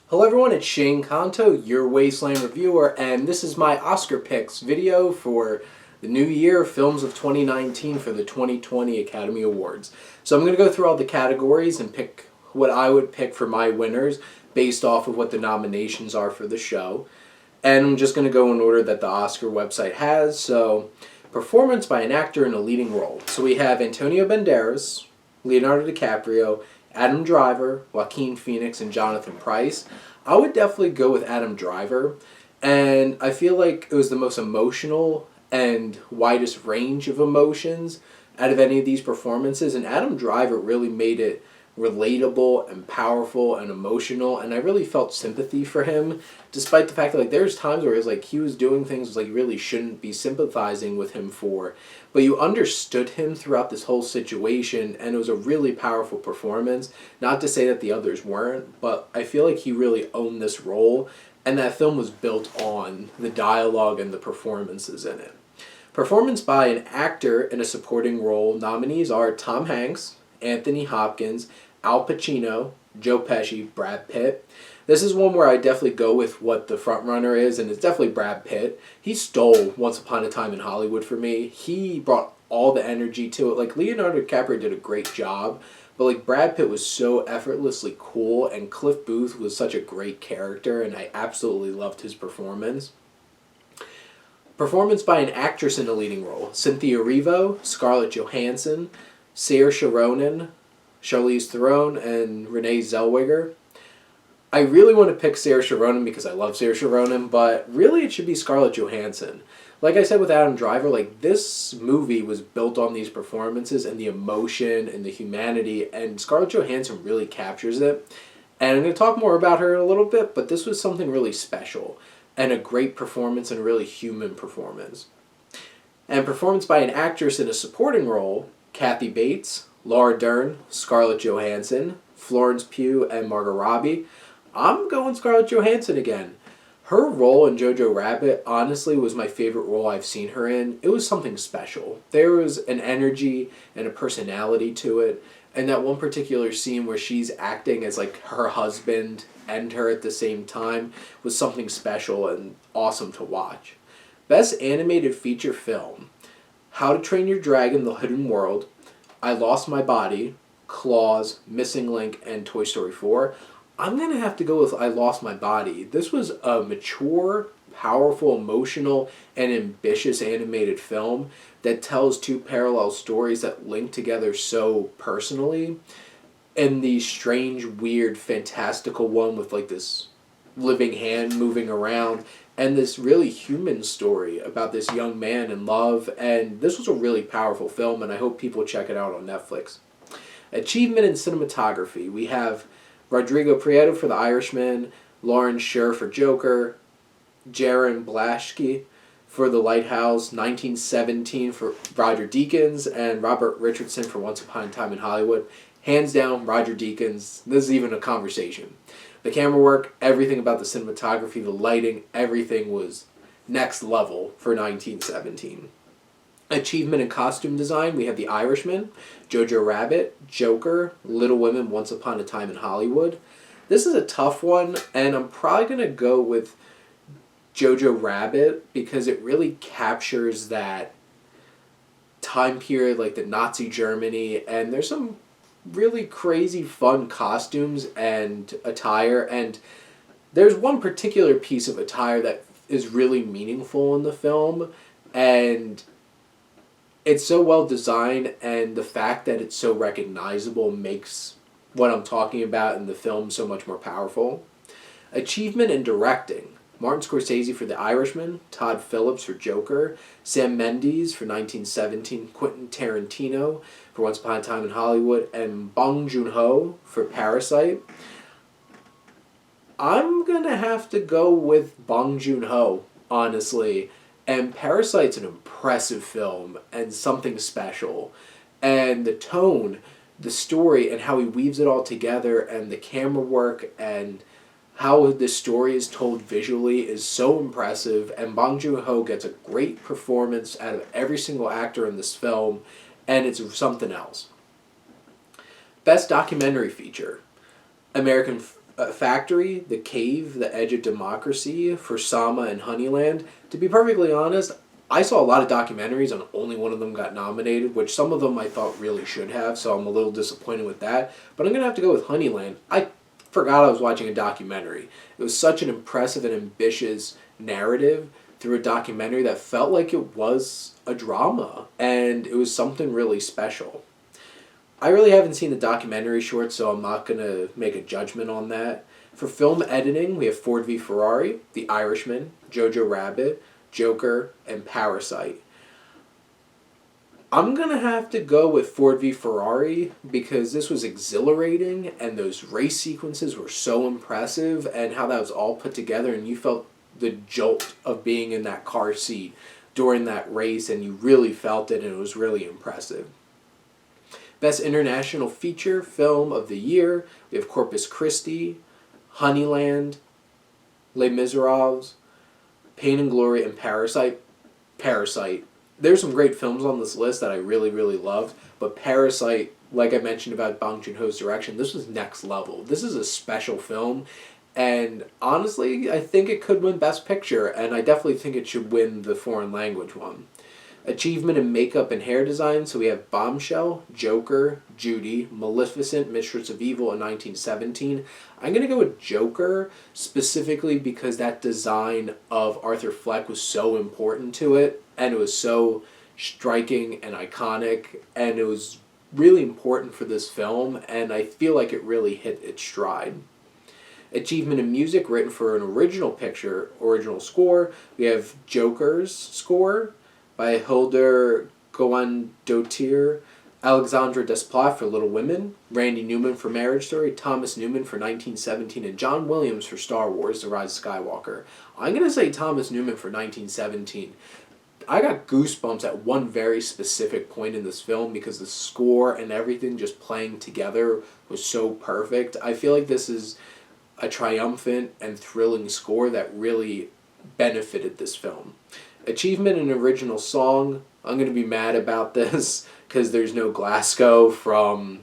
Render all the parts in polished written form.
Hello everyone, it's Shane Kanto, your Wasteland Reviewer, and this is my Oscar picks video for the new year, films of 2019 for the 2020 Academy Awards. So I'm going to go through all the categories and pick what I would pick for my winners based off of what the nominations are for the show. And I'm just going to go in order that the Oscar website has. So, performance by an actor in a leading role. So we have Antonio Banderas, Leonardo DiCaprio, Adam Driver, Joaquin Phoenix, and Jonathan Pryce. I would definitely go with Adam Driver, and I feel like it was the most emotional and widest range of emotions out of any of these performances, and Adam Driver really made it relatable and powerful and emotional, and I really felt sympathy for him, despite the fact that there's times where he was doing things you really shouldn't be sympathizing with him for, but you understood him throughout this whole situation, and it was a really powerful performance. Not to say that the others weren't, but I feel like he really owned this role, and that film was built on the dialogue and the performances in it. Performance by an actor in a supporting role nominees are Tom Hanks, Anthony Hopkins, Al Pacino, Joe Pesci, Brad Pitt. This is one where I definitely go with what the frontrunner is, and it's definitely Brad Pitt. He stole Once Upon a Time in Hollywood for me. He brought all the energy to it. Leonardo DiCaprio did a great job, but Brad Pitt was so effortlessly cool, and Cliff Booth was such a great character, and I absolutely loved his performance. Performance by an actress in a leading role. Cynthia Erivo, Scarlett Johansson, Saoirse Ronan, Charlize Theron, and Renee Zellweger. I really want to pick Saoirse Ronan because I love Saoirse Ronan, but really it should be Scarlett Johansson. Like I said with Adam Driver, this movie was built on these performances and the emotion and the humanity, and Scarlett Johansson really captures it. And I'm going to talk more about her in a little bit, but this was something really special and a great performance and a really human performance. And performance by an actress in a supporting role, Kathy Bates, Laura Dern, Scarlett Johansson, Florence Pugh, and Margot Robbie. I'm going Scarlett Johansson again. Her role in Jojo Rabbit honestly was my favorite role I've seen her in. It was something special. There was an energy and a personality to it, and that one particular scene where she's acting as her husband and her at the same time was something special and awesome to watch. Best Animated Feature Film. How to Train Your Dragon: The Hidden World, I Lost My Body, Claws, Missing Link, and Toy Story 4. I'm going to have to go with I Lost My Body. This was a mature, powerful, emotional, and ambitious animated film that tells two parallel stories that link together so personally. And the strange, weird, fantastical one with this living hand moving around, and this really human story about this young man in love, and this was a really powerful film, and I hope people check it out on Netflix. Achievement in Cinematography. We have Rodrigo Prieto for The Irishman, Lauren Sher for Joker, Jaron Blaschke for The Lighthouse, 1917 for Roger Deakins, and Robert Richardson for Once Upon a Time in Hollywood. Hands down, Roger Deakins. This is even a conversation. The camera work, everything about the cinematography, the lighting, everything was next level for 1917. Achievement in Costume Design, we have The Irishman, Jojo Rabbit, Joker, Little Women, Once Upon a Time in Hollywood. This is a tough one, and I'm probably going to go with Jojo Rabbit because it really captures that time period, the Nazi Germany, and there's some really crazy fun costumes and attire, and there's one particular piece of attire that is really meaningful in the film, and it's so well designed, and the fact that it's so recognizable makes what I'm talking about in the film so much more powerful. Achievement in Directing. Martin Scorsese for The Irishman, Todd Phillips for Joker, Sam Mendes for 1917, Quentin Tarantino for Once Upon a Time in Hollywood, and Bong Joon-ho for Parasite. I'm going to have to go with Bong Joon-ho, honestly. And Parasite's an impressive film and something special. And the tone, the story, and how he weaves it all together, and the camera work, and how this story is told visually is so impressive, and Bong Joon-ho gets a great performance out of every single actor in this film, and it's something else. Best Documentary Feature. Factory, The Cave, The Edge of Democracy, For Sama and Honeyland. To be perfectly honest, I saw a lot of documentaries and only one of them got nominated, which some of them I thought really should have, so I'm a little disappointed with that. But I'm going to have to go with Honeyland. I forgot I was watching a documentary. It was such an impressive and ambitious narrative through a documentary that felt like it was a drama, and it was something really special. I really haven't seen the documentary short, so I'm not going to make a judgment on that. For film editing, we have Ford v Ferrari, The Irishman, Jojo Rabbit, Joker, and Parasite. I'm going to have to go with Ford v Ferrari because this was exhilarating and those race sequences were so impressive and how that was all put together and you felt the jolt of being in that car seat during that race and you really felt it and it was really impressive. Best International Feature Film of the Year, we have Corpus Christi, Honeyland, Les Miserables, Pain and Glory, and Parasite. Parasite. There's some great films on this list that I really, really loved, but Parasite, like I mentioned about Bong Joon-ho's direction, this was next level. This is a special film, and honestly, I think it could win Best Picture, and I definitely think it should win the foreign language one. Achievement in makeup and hair design, so we have Bombshell, Joker, Judy, Maleficent, Mistress of Evil in 1917. I'm going to go with Joker, specifically because that design of Arthur Fleck was so important to it, and it was so striking and iconic, and it was really important for this film, and I feel like it really hit its stride. Achievement in music, written for an original picture, original score, we have Joker's score, by Hildur Guðnadóttir, Alexandra Desplat for Little Women, Randy Newman for Marriage Story, Thomas Newman for 1917, and John Williams for Star Wars: The Rise of Skywalker. I'm going to say Thomas Newman for 1917. I got goosebumps at one very specific point in this film because the score and everything just playing together was so perfect. I feel like this is a triumphant and thrilling score that really benefited this film. Achievement in original song, I'm going to be mad about this because there's no Glasgow from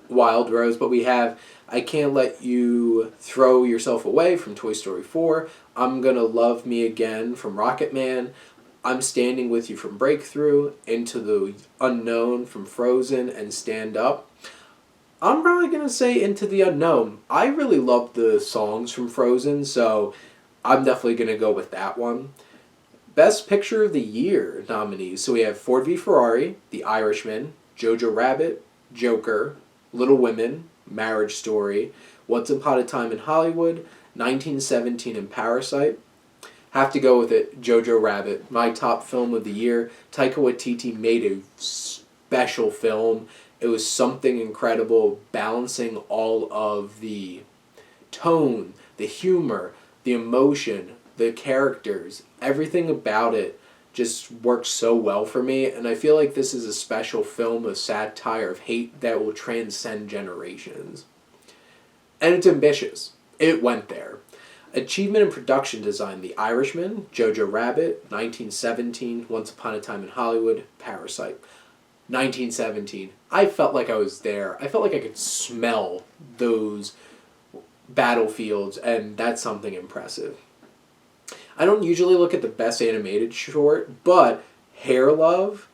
Wild Rose, but we have I Can't Let You Throw Yourself Away from Toy Story 4, I'm Gonna Love Me Again from Rocketman, I'm Standing With You from Breakthrough, Into the Unknown from Frozen, and Stand Up. I'm probably going to say Into the Unknown. I really love the songs from Frozen, so I'm definitely going to go with that one. Best Picture of the Year nominees. So we have Ford v Ferrari, The Irishman, Jojo Rabbit, Joker, Little Women, Marriage Story, Once Upon a Time in Hollywood, 1917, and Parasite. Have to go with it, Jojo Rabbit, my top film of the year. Taika Waititi made a special film. It was something incredible, balancing all of the tone, the humor, the emotion, the characters, everything about it just works so well for me, and I feel like this is a special film of satire of hate that will transcend generations. And it's ambitious. It went there. Achievement in production design, The Irishman, Jojo Rabbit, 1917, Once Upon a Time in Hollywood, Parasite. 1917. I felt like I was there. I felt like I could smell those battlefields, and that's something impressive. I don't usually look at the best animated short, but Hair Love,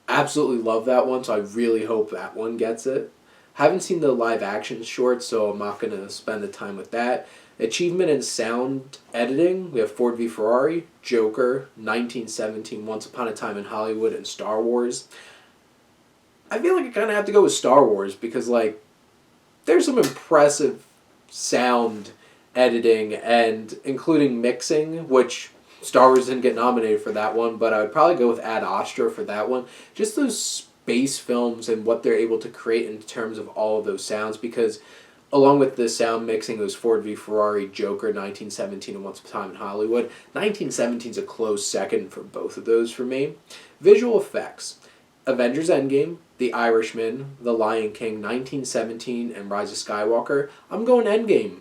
absolutely love that one, so I really hope that one gets it. Haven't seen the live action short, so I'm not going to spend the time with that. Achievement in sound editing, we have Ford v Ferrari, Joker, 1917, Once Upon a Time in Hollywood, and Star Wars. I feel like I kind of have to go with Star Wars because, like, there's some impressive sound editing and including mixing, which Star Wars didn't get nominated for that one, but I would probably go with Ad Astra for that one. Just those space films and what they're able to create in terms of all of those sounds, because along with the sound mixing, it was Ford v Ferrari, Joker, 1917, and Once Upon a Time in Hollywood. 1917 is a close second for both of those for me. Visual effects. Avengers Endgame, The Irishman, The Lion King, 1917, and Rise of Skywalker. I'm going Endgame.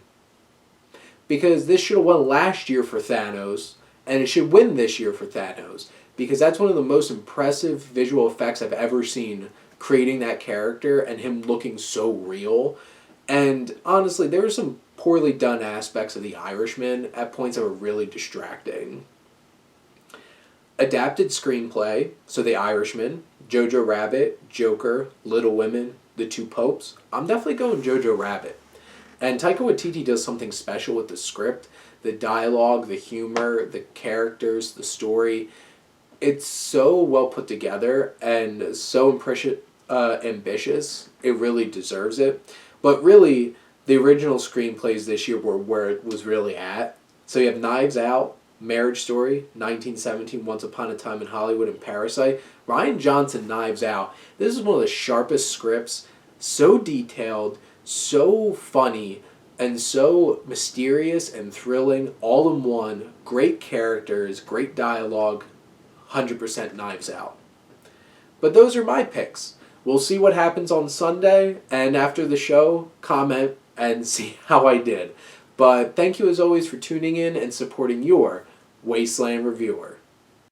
Because this should have won last year for Thanos, and it should win this year for Thanos. Because that's one of the most impressive visual effects I've ever seen, creating that character and him looking so real. And honestly, there were some poorly done aspects of The Irishman at points that were really distracting. Adapted screenplay, so The Irishman, Jojo Rabbit, Joker, Little Women, The Two Popes. I'm definitely going Jojo Rabbit. And Taika Waititi does something special with the script, the dialogue, the humor, the characters, the story. It's so well put together and so ambitious. It really deserves it. But really, the original screenplays this year were where it was really at. So you have Knives Out, Marriage Story, 1917, Once Upon a Time in Hollywood, and Parasite. Rian Johnson, Knives Out. This is one of the sharpest scripts, so detailed, so funny, and so mysterious and thrilling, all in one. Great characters, great dialogue, 100% Knives Out. But those are my picks. We'll see what happens on Sunday, and after the show, comment and see how I did. But thank you as always for tuning in and supporting your Wasteland Reviewer.